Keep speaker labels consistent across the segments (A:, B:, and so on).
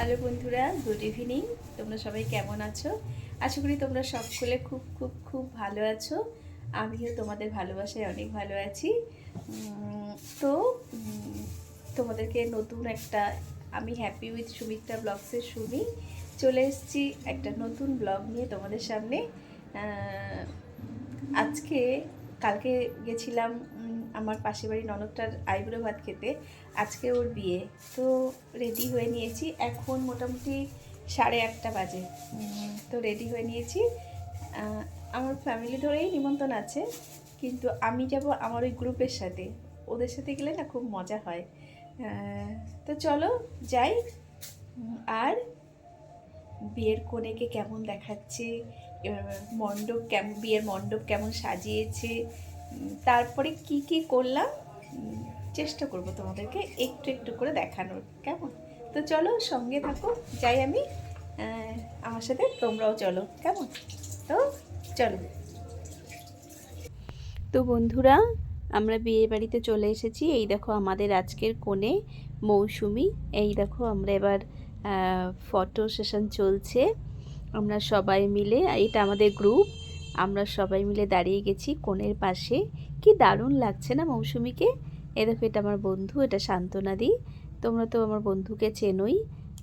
A: Hello বন্ধুরা, good evening. তোমরা সবাই কেমন আছো? আশা করি তোমরা সকলে খুব খুব খুব ভালো আছো। আমিও তোমাদের ভালোবাসায় অনেক ভালো আছি। তো তোমাদেরকে নতুন একটা আমি হ্যাপি উইথ সুমিত্রা ব্লগসের সুমি চলে এসেছি একটা নতুন ব্লগ নিয়ে তোমাদের সামনে। আজকে কালকে গেছিলাম আমার পাশের বাড়ি ননদটার আইবুড়ো ভাত খেতে। আজকে ওর বিয়ে, তো রেডি হয়ে নিয়েছি। এখন মোটামুটি 8:30 বাজে। তো রেডি হয়ে নিয়েছি। আমার ফ্যামিলি ধরেই নিমন্ত্রণ আছে, কিন্তু আমি যাব আমার ওই গ্রুপের সাথে। ওদের সাথে গেলে না খুব মজা হয়। তো চলো যাই। আর বিয়ের কনেকে কেমন দেখাচ্ছে, বিয়ের মণ্ডপ কেমন সাজিয়েছে, তারপরে কি কি করলাম চেষ্টা করব তোমাদেরকে একটু একটু করে দেখানোর। কেমন? তো চলো সঙ্গে থাকো, যাই আমি। আমার সাথে তোমরাও চলো, কেমন? তো চলো। তো বন্ধুরা, আমরা বিয়ে বাড়িতে চলে এসেছি। এই দেখো আমাদের আজকের কনে মৌসুমি। এই দেখো আমরা এবার ফটো সেশন চলছে। আমরা সবাই মিলে, এটা আমাদের গ্রুপ, আমরা সবাই মিলে দাঁড়িয়ে গেছি কনের পাশে। কি দারুণ লাগছে না মৌসুমিকে? এ দেখো, এটা আমার বন্ধু, এটা শান্তনাদি। তোমরা তো আমার বন্ধুকে চেনোই।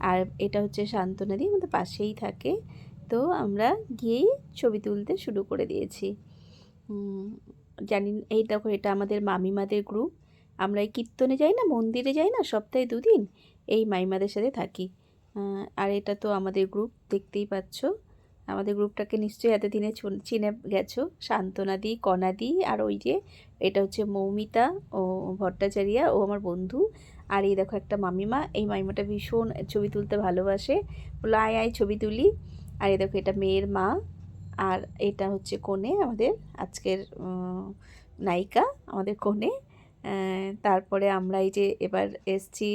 A: আর এটা হচ্ছে শান্তনাদি, আমাদের পাশেই থাকে। তো আমরা গিয়েই ছবি তুলতে শুরু করে দিয়েছি। জানি, এই দেখো এটা আমাদের মামিমাদের গ্রুপ। আমরা এই কীর্তনে যাই না, মন্দিরে যাই না, সপ্তাহে 2 দিন এই মাইমাদের সাথে থাকি। আর এটা তো আমাদের গ্রুপ, দেখতেই পাচ্ছ। আমাদের গ্রুপটাকে নিশ্চয়ই এতদিনে চিনে গেছো। শান্তনাদি, কণাদি, আর ওই যে এটা হচ্ছে মৌমিতা ও ভট্টাচারিয়া, ও আমার বন্ধু। আর এই দেখো একটা মামিমা, এই মামিমাটা ভীষণ ছবি তুলতে ভালোবাসে, বলো আয় আয় ছবি তুলি। আর এই দেখো এটা মেয়ের মা। আর এটা হচ্ছে কনে, আমাদের আজকের নায়িকা, আমাদের কনে। তারপরে আমরা এই যে এবার এসছি,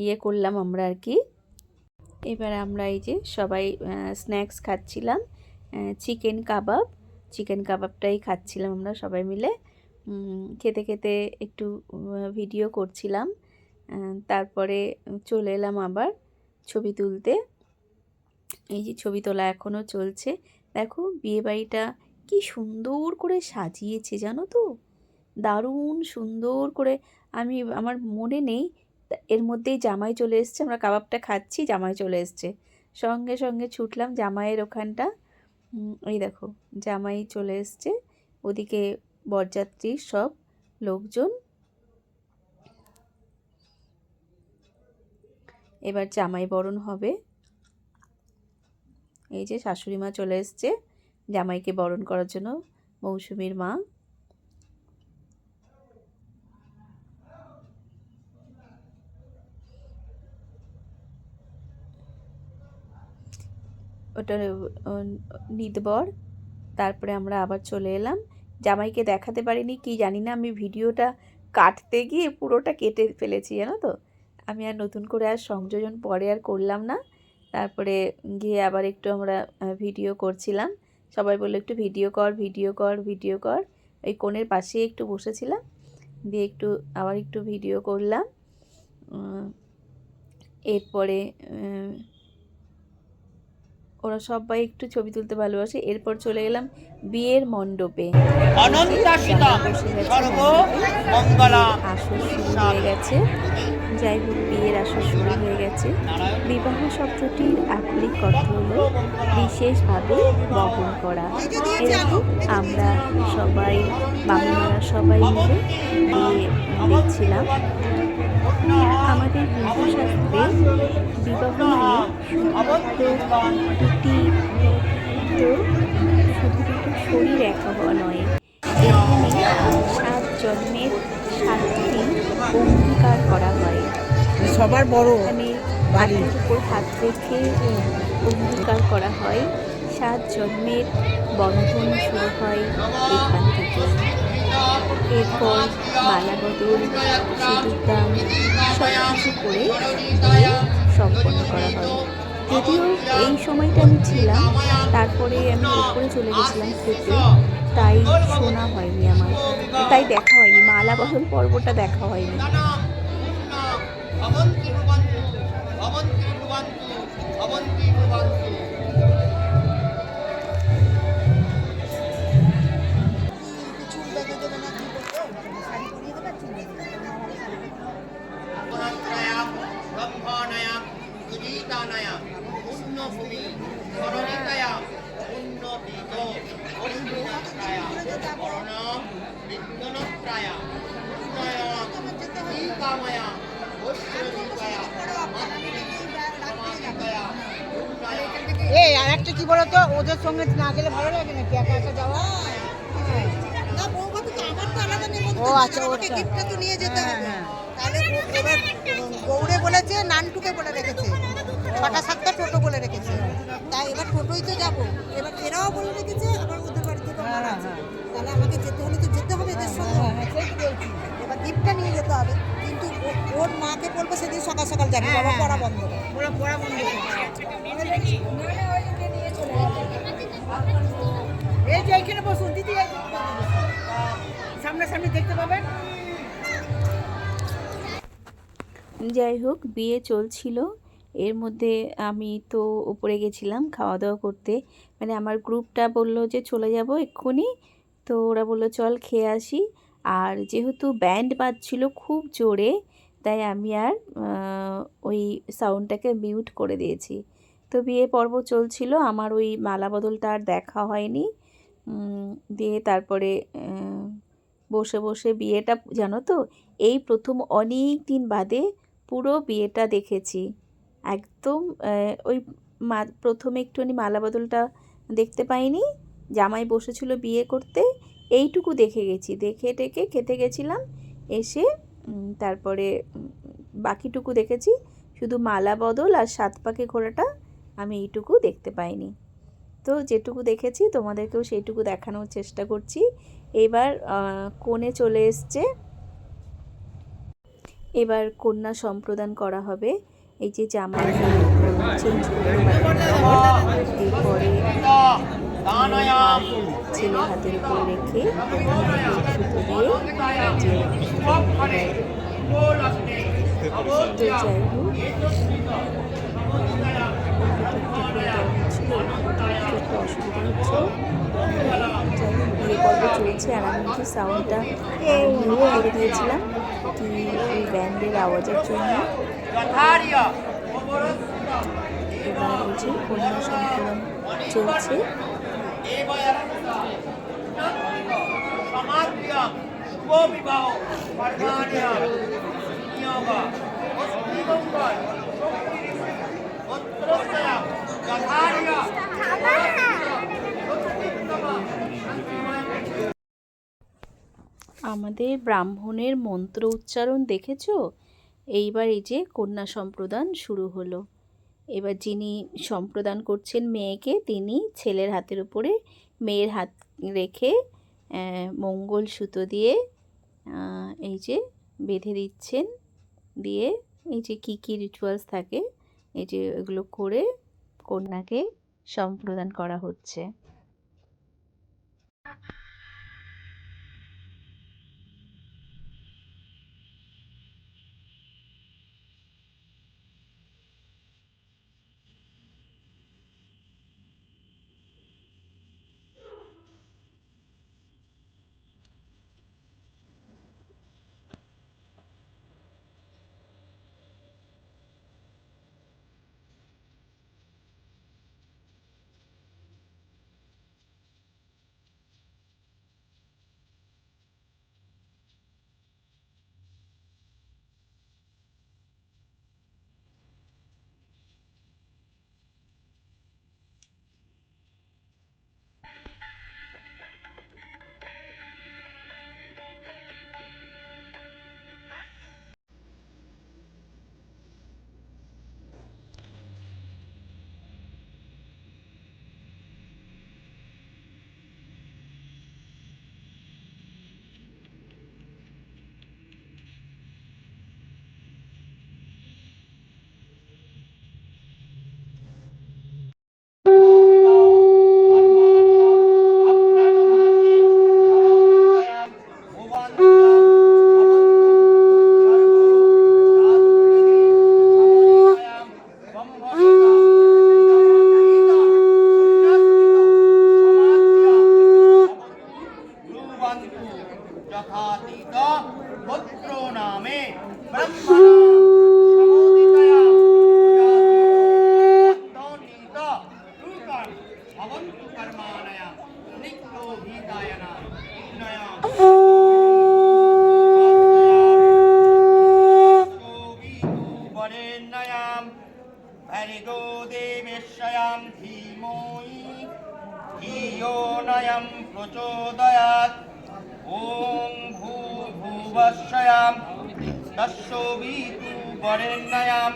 A: ইয়ে করলাম আমরা আর কি। এবার আমরা এই যে সবাই স্ন্যাক্স খাচ্ছিলাম, চিকেন কাবাবটাই খাচ্ছিলাম আমরা সবাই মিলে। খেতে খেতে একটু ভিডিও করছিলাম। তারপরে চলে এলাম আবার ছবি তুলতে। এই যে ছবি তোলা এখনও চলছে। দেখো বিয়েবাড়িটা কি সুন্দর করে সাজিয়েছে জানো তো, দারুণ সুন্দর করে। আমার মনে নেই, এর মধ্যেই জামাই চলে এসছে। আমরা কাবাবটা খাচ্ছি, জামাই চলে এসছে, সঙ্গে সঙ্গে ছুটলাম জামাইয়ের ওখানটা। এই দেখো জামাই চলে এসছে, ওদিকে বরযাত্রীর সব লোকজন। এবার জামাই বরণ হবে। এই যে শাশুড়ি মা চলে এসছে জামাইকে বরণ করার জন্য, মৌসুমীর মা। ওটা নিদবর। তারপরে আমরা আবার চলে এলাম। জামাইকে দেখাতে পারিনি, কি জানি না, আমি ভিডিওটা কাটতে গিয়ে পুরোটা কেটে ফেলেছি জানো তো। আমি আর নতুন করে আর সংযোজন পরে আর করলাম না। তারপরে গিয়ে আবার একটু আমরা ভিডিও করছিলাম। সবাই বললো একটু ভিডিও কর। ওই কোণের পাশেই একটু বসেছিলাম, দিয়ে একটু আবার একটু ভিডিও করলাম। এরপরে ওরা সবাই একটু ছবি তুলতে ভালোবাসে। এরপর চলে গেলাম বিয়ের মণ্ডপে। আসর শুরু হয়ে গেছে। যাই হোক, বিয়ের আসর শুরু হয়ে গেছে। বিবাহ শব্দটির আক্ষরিক অর্থ হলো বিশেষভাবে বহন করা। এরকম আমরা সবাই, মামিমারা সবাই মিলে বিয়ে দেখছিলাম। আমাদের হিন্দু শাস্ত্রে বিবাহ মানে শুধু দুটো শরীর এক হওয়া নয়, এখানে 7 জন্মের 7টি অঙ্গীকার করা হয়।
B: সবার বড়
A: এখানে হাতের উপর হাত রেখে অঙ্গীকার করা হয়। 7 জন্মের বন্ধন শুরু হয় এখান থেকে। এরপর মালা বদল, সিঁদুরদান সব কিছু করে বিয়ে সম্পন্ন করা হয়। যদিও এই সময়টা আমি ছিলাম, তারপরে আমি উপরে চলে গেছিলাম খেতে, তাই শোনা হয়নি আমার, তাই দেখা হয়নি, মালা বদল পর্বটা দেখা হয়নি।
B: দানায়া পুণ্যভূমি সরণিতায়া পুণ্যতীত অশ্বিনাত্রায়া বর্ণম বিদ্যনত্রায়া উন্নয়ন কাময়া বৈষ্ণবিকায়া মাতৃকায়া
C: এই আর একটা কি বলতো, ওদের সঙ্গে না গেলে ভালো লাগে নাকি একা একা যাওয়া?
D: না বৌভাতে তো আমার তো আলাদা
C: ও
D: নেমন্তন্ন,
C: আচ্ছা,
D: আমাকে
C: ওটা।
D: গিফটটা তো নিয়ে যেতে হবে।
C: হ্যাঁ।
D: তাহলে এবার গৌড়ে বলেছে, নানটুকে বলে রেখেছে 6টা-7টা টোটো বলে রেখেছে, তাই এবার টোটোই তো যাবো। এবার এরাও বলে রেখেছে, আবার ওদের বাড়িতে তো আমার আছে, তাহলে আমাকে যেতে হলে তো যেতে হবে এদের সঙ্গে।
C: সেই তো বলছি।
D: এবার গিফটটা নিয়ে যেতে হবে, কিন্তু ওর মাকে বলবো সেদিন সকাল সকাল যাবে, বাবা পড়া বন্ধ করে।
C: ওরা পড়া বন্ধ করে। এই যে এইখানে বসুন দিদি, সামনাসামনি দেখতে পাবেন।
A: যাই হোক, বিয়ে চলছিল, এর মধ্যে আমি তো উপরে গেছিলাম খাওয়া দাওয়া করতে। মানে আমার গ্রুপটা বলল যে চলে যাব এক্ষুনি, তো ওরা বললো চল খেয়ে আসি। আর যেহেতু ব্যান্ড বাজছিল খুব জোরে, তাই আমি আর ওই সাউন্ডটাকে মিউট করে দিয়েছি। তো বিয়ে পর্ব চলছিল, আমার ওই মালা বদলটা আর দেখা হয়নি। দিয়ে তারপরে বসে বসে বিয়েটা, জানো তো, এই প্রথম অনেক দিন বাদে পুরো বিয়েটা দেখেছি। একদম ওই প্রথমে একটুখানি মালা বদলটা দেখতে পাইনি, জামাই বসেছিল বিয়ে করতে, এইটুকু দেখে গেছি। দেখে টেকে খেতে গেছিলাম, এসে তারপরে বাকিটুকু দেখেছি। শুধু মালা বদল আর 7 পাকে ঘোড়াটা আমি এইটুকু দেখতে পাইনি। তো যেটুকু দেখেছি তোমাদেরকেও সেইটুকু দেখানোর চেষ্টা করছি। এবার কনে চলে এসছে, এবার কন্যা সম্প্রদান করা হবে। এই যে জামাই চেঞ্জ করে এরপরে ছেলে হাতের উপরে রেখে সুতো দিয়ে যে তো যাই হোক, একটু অসুবিধা হচ্ছে। যাই হোক, বিয়ে পর্ব চলছে আর আমি কি সাউন্ডটা মিউট করে দিয়েছিলাম কি ওই ব্যান্ডের আওয়াজের জন্য। এবার হচ্ছে কন্যা সম্প্রদান চলছে। আমাদের ব্রাহ্মণের মন্ত্র উচ্চারণ দেখেছো? এইবার এই যে কন্যা সম্প্রদান শুরু হলো। এবার যিনি সম্প্রদান করছেন মেয়েকে, তিনি ছেলের হাতের উপরে মেয়ের হাত রেখে মঙ্গল সুতো দিয়ে এই যে বেঁধে দিচ্ছেন। দিয়ে এই যে কী কী রিচুয়ালস থাকে, এই যে এগুলো করে কন্যাকে সম্প্রদান করা হচ্ছে।
B: নয়াম ভর্গো দেবেশয়াম ধীমহি ধিয়ো নয়ম প্রচোদয়াৎ ওং ভূর্ভুবস্বয়াম তস্সবিতু বরেণ্যয়াম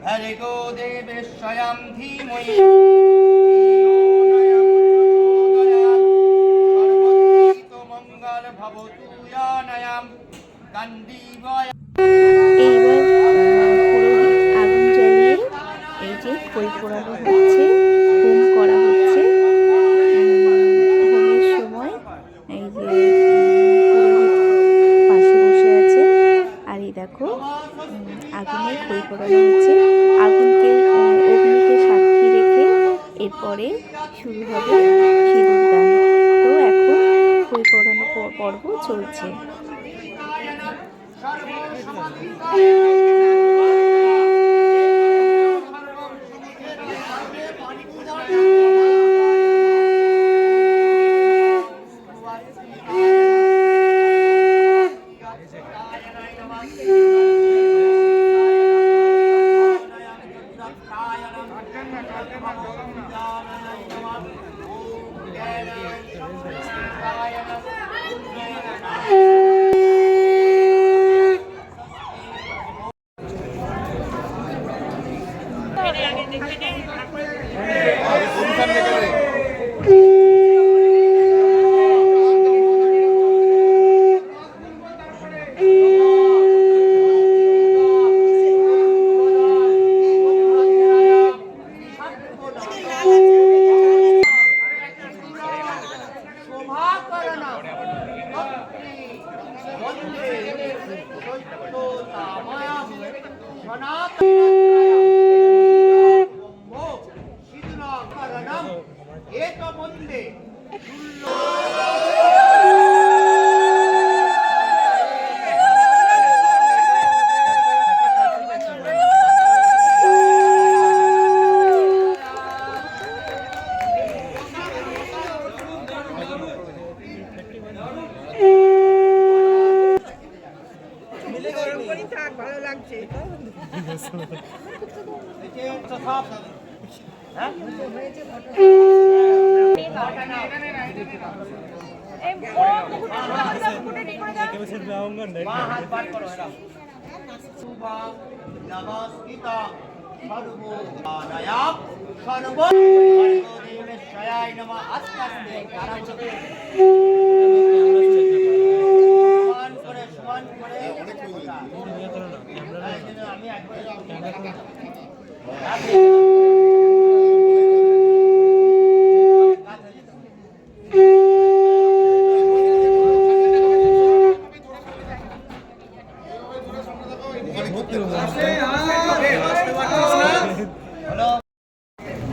B: ভর্গো দেবেশয়াম ধীমহি মঙ্গল ভবতু ইয়ানয়াম গন্ধীবয়।
A: এইবার পুরোহিত আগুন জ্বালিয়ে এই যে খই পোড়ানো হচ্ছে, হোম করা হচ্ছে। হোমের সময় এই যে পুরোহিত পাশে বসে আছে, আর এই দেখো আগুনে খই পোড়ানো হচ্ছে। অগ্নিকে সাক্ষী রেখে এরপরে শুরু হবে সিঁদুরদান। তো এখন খই পোড়ানো পর্ব চলছে।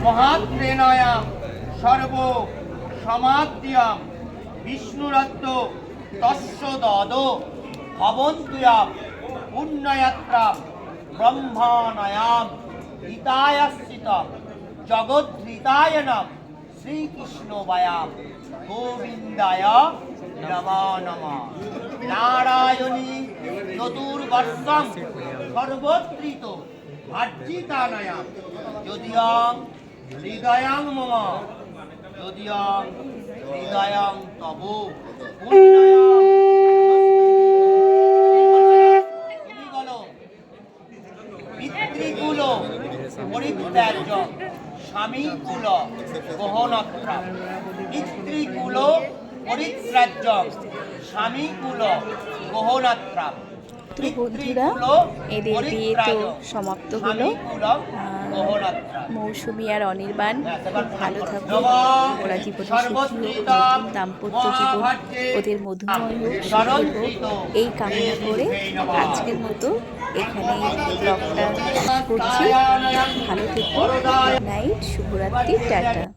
B: মহাত্রেণয়াম সর্ব সমাদ্যাম বিষ্ণুরত্ব তস্য দদ ভবন্তুয়াম পুণ্যয়াত্রাম ব্রহ্মাণয়াম হিতায়াশ্রিতম জগদ্ধিতায়নম শ্রীকৃষ্ণবায়াম গোবিন্দায় নমো নমঃ। নারায়ণী চতুর্বর্ষম সর্বত্রিত ভার্জিতানয়াম যদিয়ং হৃদয়ং মম যদিয়ং হৃদয়ং তব পুণ্যয়াম। তুমি বলো পিতৃকুল পরিত্যাজ্য স্বামীকুল গহনত্রাম। পিতৃকুল পরিত্যাজ্য স্বামীকুল গহনত্রাম।
A: তো বন্ধুরা, এদের বিয়ে তো সমাপ্ত হলো। মৌসুমী আর অনির্বাণ খুব ভালো থাকুক, ওরা জীবনে সুখী হোক, নতুন দাম্পত্য জীবন ওদের মধুময় হোক, সুখী হোক, এই কামনা করে আজকের মতো এখানে ব্লগটা শেষ করছি। ভালো থেকো, গুড নাইট, শুভরাত্রি, টাটা।